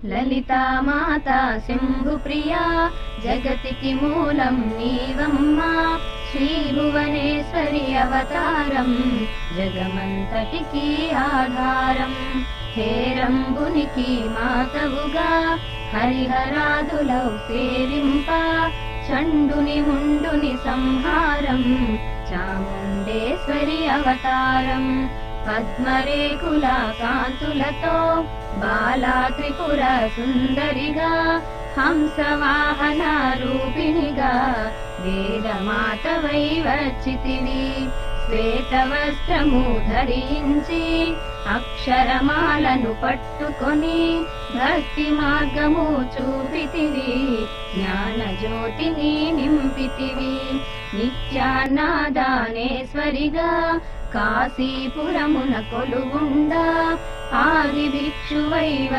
లలితా మాతా శంభుప్రియా జగతికి మూలం నీవమ్మా శ్రీ భువనేశ్వరి అవతారం జగమంతటికి ఆధారం హేరంబునికి మాతవుగా హరిహరాదులౌ సేవింప చండుని ముండుని సంహారం చాముండేశ్వరి అవతారం పద్మరేకుల కాంతులతో బాలా త్రిపుర సుందరిగా హంసవాహన రూపిణిగా వేదమాతవై వచ్చితివి శ్వేత వస్త్రము ధరించి అక్షరమాలను పట్టుకొని భక్తి మార్గము చూపితివి జ్ఞాన జ్యోతిని నింపితివి నిత్యాన్నదానేశ్వరిగా కాశీపురమున కొలువుండా ఆది భిక్షువై